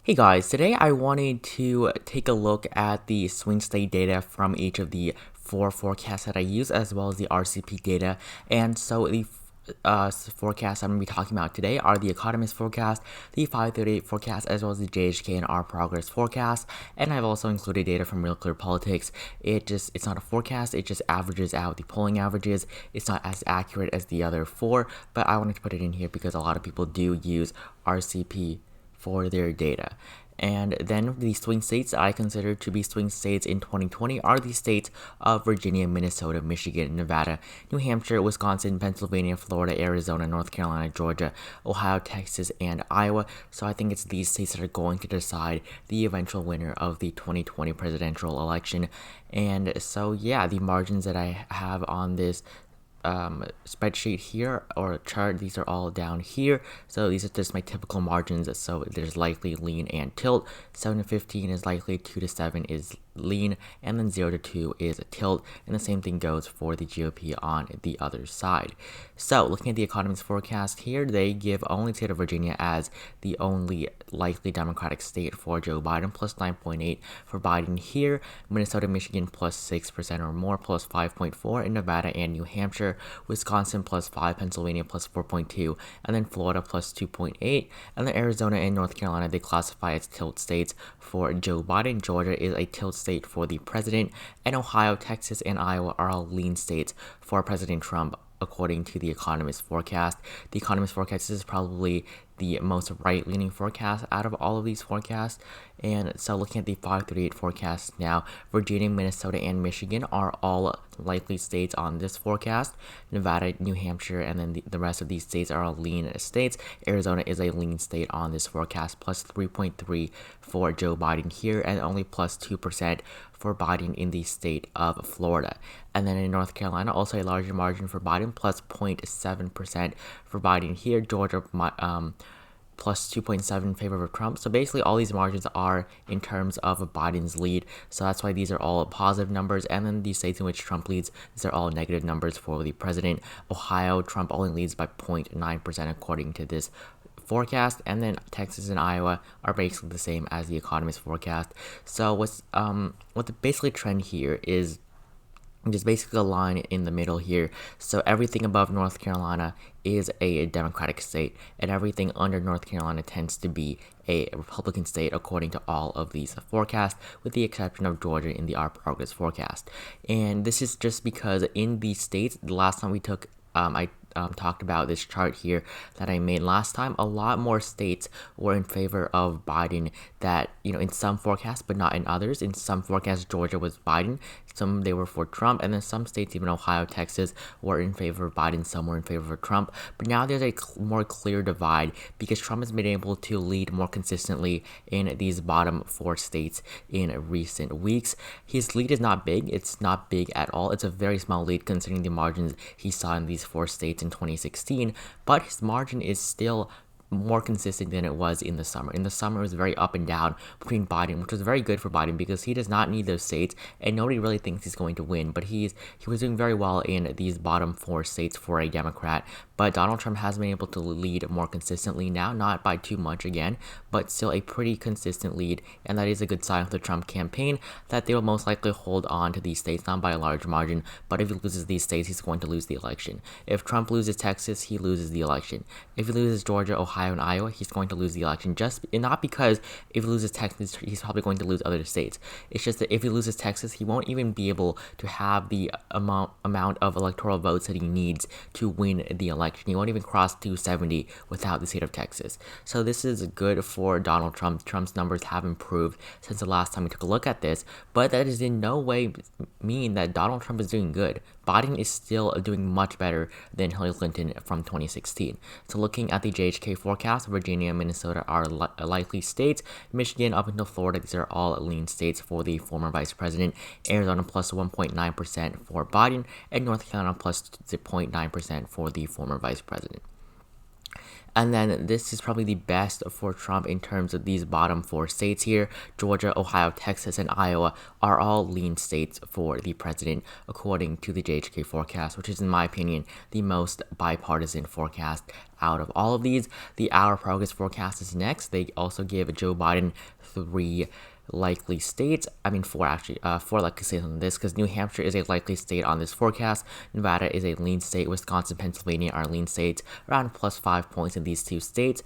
Hey guys, today I wanted to take a look at the swing state data from each of the four forecasts that I use, as well as the RCP data. And so the forecasts I'm going to be talking about today are the Economist forecast, the FiveThirtyEight forecast, as well as the JHK and Our Progress forecast. And I've also included data from RealClearPolitics. It's not a forecast, it just averages out the polling averages. It's not as accurate as the other four, but I wanted to put it in here because a lot of people do use RCP for their data. And then the swing states I consider to be swing states in 2020 are the states of Virginia, Minnesota, Michigan, Nevada, New Hampshire, Wisconsin, Pennsylvania, Florida, Arizona, North Carolina, Georgia, Ohio, Texas, and Iowa. So I think it's these states that are going to decide the eventual winner of the 2020 presidential election. And so yeah, the margins that I have on this spreadsheet here or chart, these are all down here. So these are just my typical margins. So there's likely, lean, and tilt. 7 to 15 is likely, 2 to 7 is lean, and then 0 to 2 is a tilt, and the same thing goes for the GOP on the other side. So looking at the Economist forecast here, they give only the state of Virginia as the only likely Democratic state for Joe Biden, plus 9.8 for Biden here, Minnesota, Michigan plus 6% or more, plus 5.4 in Nevada and New Hampshire, Wisconsin plus 5, Pennsylvania plus 4.2, and then Florida plus 2.8, and then Arizona and North Carolina they classify as tilt states for Joe Biden. Georgia is a tilt state for the president, and Ohio, Texas, and Iowa are all lean states for President Trump, according to the Economist forecast. The Economist forecast is probably the most right-leaning forecast out of all of these forecasts. And so looking at the FiveThirtyEight forecast now, Virginia, Minnesota, and Michigan are all likely states on this forecast. Nevada, New Hampshire, and then the rest of these states are all lean states. Arizona is a lean state on this forecast, plus 3.3 for Joe Biden here, and only plus 2% for Biden in the state of Florida. And then in North Carolina, also a larger margin for Biden, plus 0.7% for Biden here. Georgia, plus 2.7 in favor of Trump. So basically all these margins are in terms of Biden's lead. So that's why these are all positive numbers. And then the states in which Trump leads, these are all negative numbers for the president. Ohio, Trump only leads by 0.9% according to this forecast, and then Texas and Iowa are basically the same as the Economist forecast. So what the basically trend here is just basically a line in the middle here. So everything above North Carolina is a Democratic state, and everything under North Carolina tends to be a Republican state according to all of these forecasts, with the exception of Georgia in the Our Progress forecast. And this is just because in these states, the last time we took I talked about this chart here that I made last time, a lot more states were in favor of Biden that, in some forecasts, but not in others. In some forecasts, Georgia was Biden, some they were for Trump, and then some states, even Ohio, Texas, were in favor of Biden, some were in favor of Trump. But now there's a more clear divide because Trump has been able to lead more consistently in these bottom four states in recent weeks. His lead is not big. It's not big at all. It's a very small lead considering the margins he saw in these four states in 2016, but his margin is still more consistent than it was in the summer. In the summer, it was very up and down between Biden, which was very good for Biden because he does not need those states, and nobody really thinks he's going to win. But he was doing very well in these bottom four states for a Democrat. But Donald Trump has been able to lead more consistently now, not by too much again, but still a pretty consistent lead, and that is a good sign for the Trump campaign that they will most likely hold on to these states, not by a large margin, but if he loses these states, he's going to lose the election. If Trump loses Texas, he loses the election. If he loses Georgia, Ohio, and Iowa, he's going to lose the election. Not because if he loses Texas, he's probably going to lose other states. It's just that if he loses Texas, he won't even be able to have the amount of electoral votes that he needs to win the election. He won't even cross 270 without the state of Texas. So this is good for Donald Trump. Trump's numbers have improved since the last time we took a look at this, but that is in no way mean that Donald Trump is doing good. Biden is still doing much better than Hillary Clinton from 2016. So looking at the JHK forecast, Virginia and Minnesota are likely states. Michigan up until Florida, these are all lean states for the former vice president. Arizona plus 1.9% for Biden, and North Carolina plus 0.9% for the former vice president. And then this is probably the best for Trump in terms of these bottom 4 states here. Georgia, Ohio, Texas, and Iowa are all lean states for the president, according to the JHK forecast, which is, in my opinion, the most bipartisan forecast out of all of these. The Our Progress forecast is next. They also give Joe Biden 3 likely states. I mean, 4 actually. 4 likely states on this, because New Hampshire is a likely state on this forecast. Nevada is a lean state. Wisconsin, Pennsylvania are lean states, around plus 5 points in these 2 states.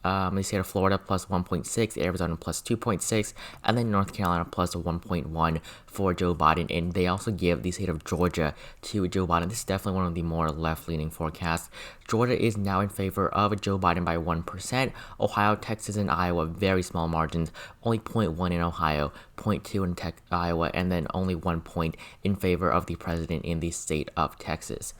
The state of Florida plus 1.6, Arizona plus 2.6, and then North Carolina plus 1.1 for Joe Biden. And they also give the state of Georgia to Joe Biden. This is definitely one of the more left-leaning forecasts. Georgia is now in favor of Joe Biden by 1%. Ohio, Texas, and Iowa, very small margins. Only 0.1 in Ohio, 0.2 in Iowa, and then only 1 point in favor of the president in the state of Texas.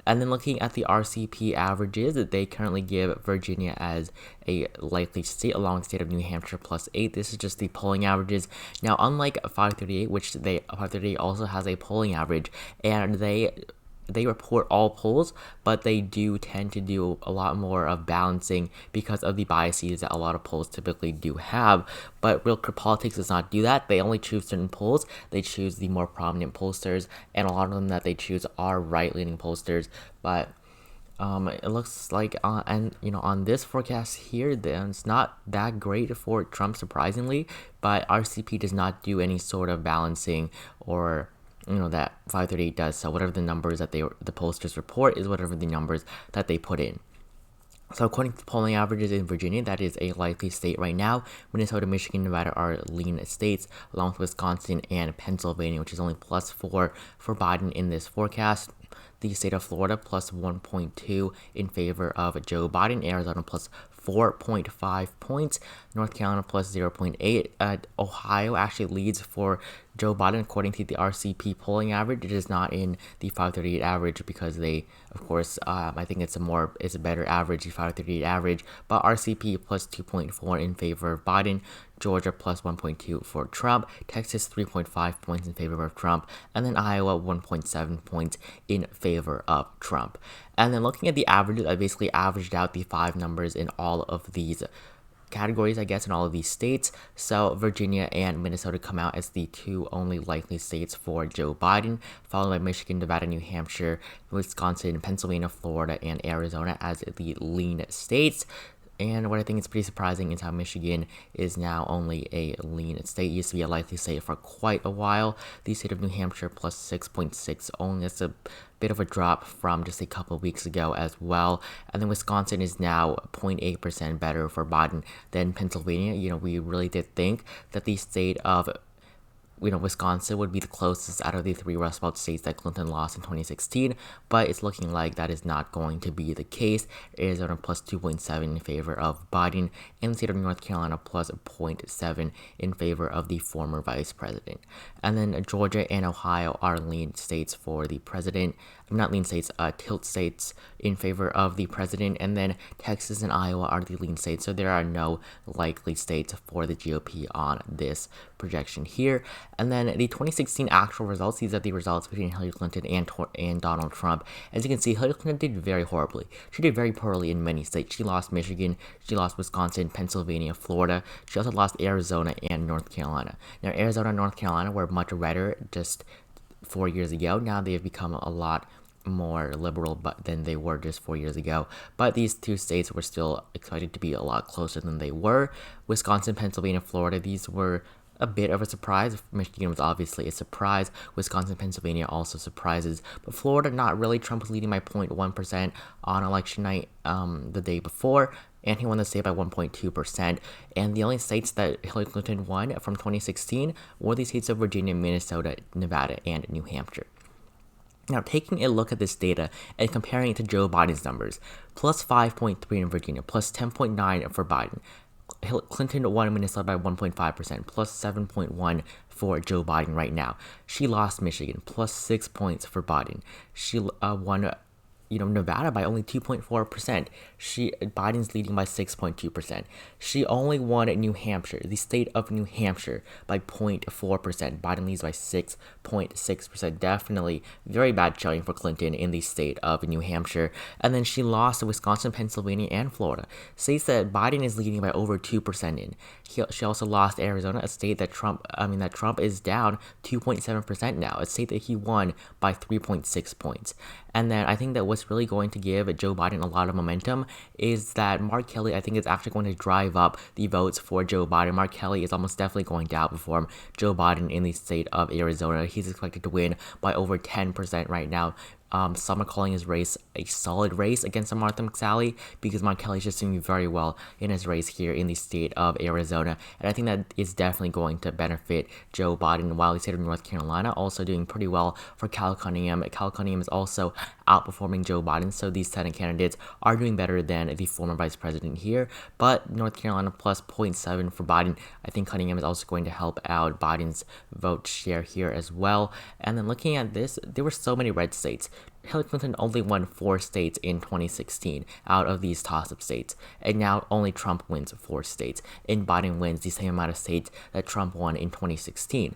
And then looking at the RCP averages, they currently give Virginia as a likely state, along with the state of New Hampshire plus 8. This is just the polling averages. Now, unlike FiveThirtyEight, which FiveThirtyEight also has a polling average, and they report all polls, but they do tend to do a lot more of balancing because of the biases that a lot of polls typically do have. But RealClearPolitics does not do that. They only choose certain polls. They choose the more prominent pollsters, and a lot of them that they choose are right-leaning pollsters. But it looks like on this forecast here, then it's not that great for Trump, surprisingly. But RCP does not do any sort of balancing or that FiveThirtyEight does. So whatever the numbers that the pollsters report is whatever the numbers that they put in. So according to the polling averages in Virginia, that is a likely state right now. Minnesota, Michigan, Nevada are lean states, along with Wisconsin and Pennsylvania, which is only plus 4 for Biden in this forecast. The state of Florida plus 1.2 in favor of Joe Biden. Arizona plus 4.5 points. North Carolina plus 0.8. Ohio actually leads for Joe Biden according to the RCP polling average. It is not in the FiveThirtyEight average because they, of course, I think it's a better average, the FiveThirtyEight average. But RCP plus 2.4 in favor of Biden. Georgia plus 1.2 for Trump. Texas 3.5 points in favor of Trump. And then Iowa 1.7 points in favor of Trump. And then looking at the averages, I basically averaged out the 5 numbers in all of these categories, I guess, in all of these states. So Virginia and Minnesota come out as the 2 only likely states for Joe Biden, followed by Michigan, Nevada, New Hampshire, Wisconsin, Pennsylvania, Florida, and Arizona as the lean states. And what I think is pretty surprising is how Michigan is now only a lean state. It used to be a likely state for quite a while. The state of New Hampshire plus 6.6 only. That's a bit of a drop from just a couple of weeks ago as well. And then Wisconsin is now 0.8% better for Biden than Pennsylvania. We really did think that the state of Wisconsin would be the closest out of the 3 Rust Belt states that Clinton lost in 2016, but it's looking like that is not going to be the case. Arizona plus 2.7 in favor of Biden, and the state of North Carolina plus 0.7 in favor of the former vice president. And then Georgia and Ohio are lean states for the president. Not lean states, tilt states in favor of the president, and then Texas and Iowa are the lean states, so there are no likely states for the GOP on this projection here. And then the 2016 actual results, these are the results between Hillary Clinton and Donald Trump. As you can see, Hillary Clinton did very horribly. She did very poorly in many states. She lost Michigan, she lost Wisconsin, Pennsylvania, Florida. She also lost Arizona and North Carolina. Now, Arizona and North Carolina were much redder just 4 years ago. Now they have become a lot more liberal than they were just 4 years ago. But these 2 states were still expected to be a lot closer than they were. Wisconsin, Pennsylvania, Florida, these were a bit of a surprise. Michigan was obviously a surprise. Wisconsin, Pennsylvania also surprises. But Florida, not really. Trump was leading by 0.1% on election night the day before, and he won the state by 1.2%. And the only states that Hillary Clinton won from 2016 were the states of Virginia, Minnesota, Nevada, and New Hampshire. Now, taking a look at this data and comparing it to Joe Biden's numbers, plus 5.3 in Virginia, plus 10.9 for Biden. Clinton won Minnesota by 1.5%, plus 7.1 for Joe Biden right now. She lost Michigan, plus 6 points for Biden. She won Nevada by only 2.4%. Biden's leading by 6.2%. She only won New Hampshire, the state of New Hampshire, by 0.4%. Biden leads by 6.6%. Definitely very bad showing for Clinton in the state of New Hampshire. And then she lost Wisconsin, Pennsylvania, and Florida. States that Biden is leading by over 2% in. She also lost Arizona, a state that Trump is down 2.7% now, a state that he won by 3.6 points. And then I think that what's really going to give Joe Biden a lot of momentum is that Mark Kelly, I think, is actually going to drive up the votes for Joe Biden. Mark Kelly is almost definitely going to outperform Joe Biden in the state of Arizona. He's expected to win by over 10% right now. Some are calling his race a solid race against Martha McSally because Mark Kelly is just doing very well in his race here in the state of Arizona. And I think that is definitely going to benefit Joe Biden, while the state of North Carolina also doing pretty well for Cal Cunningham. Cal Cunningham is also outperforming Joe Biden, so these Senate candidates are doing better than the former vice president here. But North Carolina plus 0.7 for Biden. I think Cunningham is also going to help out Biden's vote share here as well. And then looking at this, there were so many red states. Hillary Clinton only won 4 states in 2016 out of these toss-up states, and now only Trump wins 4 states, and Biden wins the same amount of states that Trump won in 2016.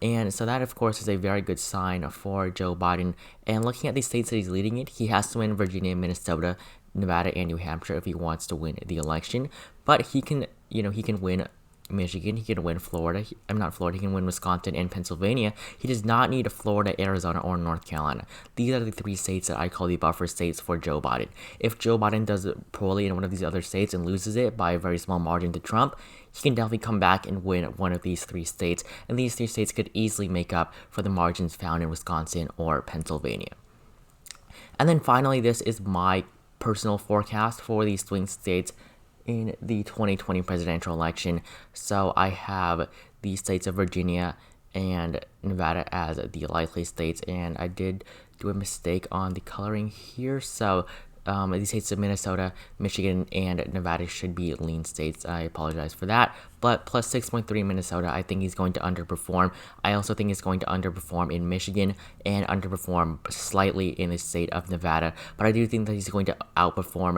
And so that, of course, is a very good sign for Joe Biden. And looking at the states that he's leading it, he has to win Virginia, Minnesota, Nevada, and New Hampshire if he wants to win the election. But he can win Michigan, he can win Florida. He can win Wisconsin and Pennsylvania. He does not need Florida, Arizona, or North Carolina. These are the 3 states that I call the buffer states for Joe Biden. If Joe Biden does poorly in one of these other states and loses it by a very small margin to Trump, he can definitely come back and win one of these 3 states, and these 3 states could easily make up for the margins found in Wisconsin or Pennsylvania. And then finally, this is my personal forecast for these swing states in the 2020 presidential election. So I have the states of Virginia and Nevada as the likely states, and I did do a mistake on the coloring here. So the states of Minnesota, Michigan, and Nevada should be lean states. I apologize for that. But plus 6.3 Minnesota, I think he's going to underperform. I also think he's going to underperform in Michigan and underperform slightly in the state of Nevada. But I do think that he's going to outperform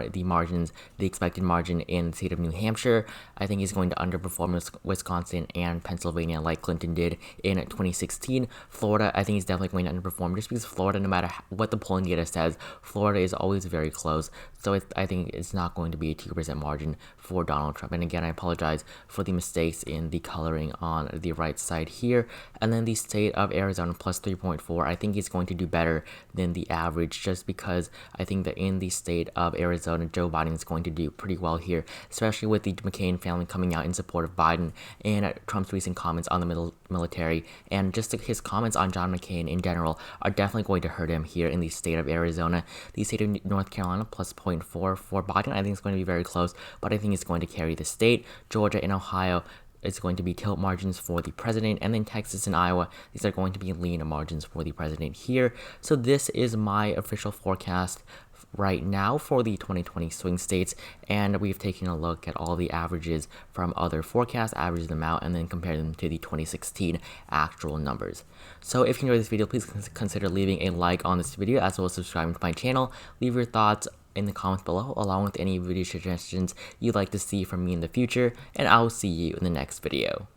the expected margin in the state of New Hampshire. I think he's going to underperform Wisconsin and Pennsylvania like Clinton did in 2016. Florida, I think he's definitely going to underperform just because Florida, no matter what the polling data says, Florida is always very close. So I think it's not going to be a 2% margin for Donald Trump. And again, I apologize for the mistakes in the coloring on the right side here. And then the state of Arizona plus 3.4, I think he's going to do better than the average just because I think that in the state of Arizona, Joe Biden is going to do pretty well here, especially with the McCain family coming out in support of Biden and Trump's recent comments on the military and just his comments on John McCain in general are definitely going to hurt him here in the state of Arizona. The state of North Carolina plus 0.4 for Biden, I think it's going to be very close, but I think it's going to carry the state. Georgia and Ohio, it's going to be tilt margins for the president, and then Texas and Iowa, these are going to be lean margins for the president here. So this is my official forecast right now for the 2020 swing states, and we've taken a look at all the averages from other forecasts, averaged them out, and then compared them to the 2016 actual numbers. So if you enjoyed this video, please consider leaving a like on this video as well as subscribing to my channel. Leave your thoughts in the comments below along with any video suggestions you'd like to see from me in the future, and I will see you in the next video.